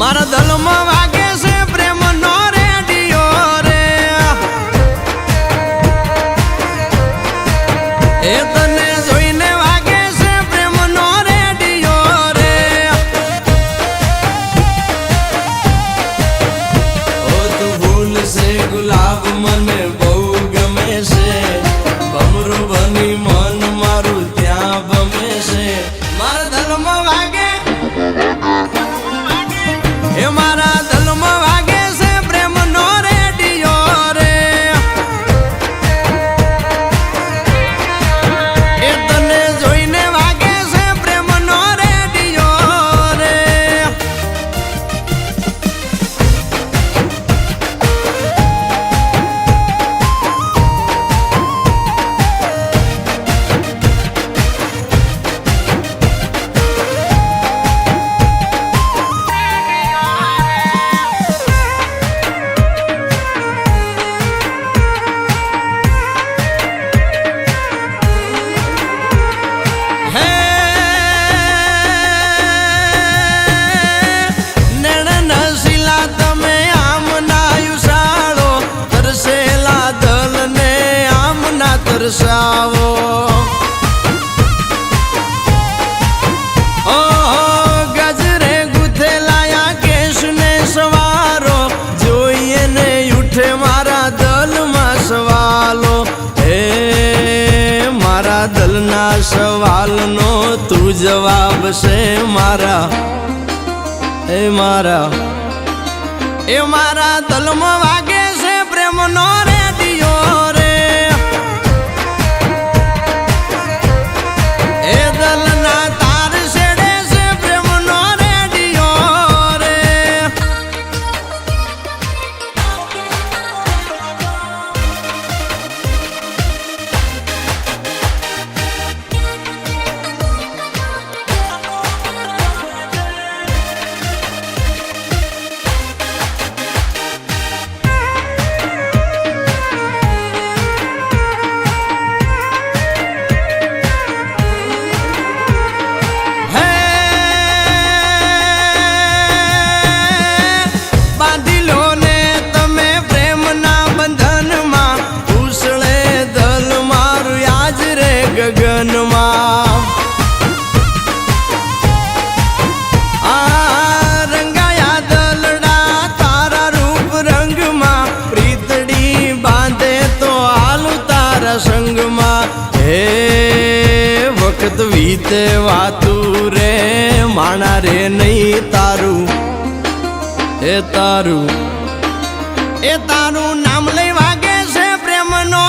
મારા દલમાં વાગે છે પ્રેમનો રેડિયો રે, એ તને જોઈને વાગે છે પ્રેમનો રેડિયો રે. ઓ તું ભૂલ છે ગુલાબ મને બહુ ગમે છે, ભમરું બની મન મારું ત્યાં ભમે છે. મારા દલમાં વાગે એ મારા દલમાં વાગે છે પ્રેમનો રેડિયો રે, એ તને જોઈને વાગે છે પ્રેમનો રેડિયો રે. તરસાવો ગજરે ગુથેલાયા કેશને સવારો, જોઈએ ને ઉઠે મારા દલમાં સવાલો. હે મારા દલના સવાલનો તું જવાબ છે મારા, એ મારા દલમાં વાગે છે પ્રેમનો રેડિયો રે. ગગનમાં રંગાયા દલડા તારા રૂપ રંગમાં, પ્રીતડી બાંધે તો હાલું તારા સંગમાં. હે વખત વીતે વાતું રે માણા રે નહીં તારું, એ તારું નામ લઈ વાગે છે પ્રેમનો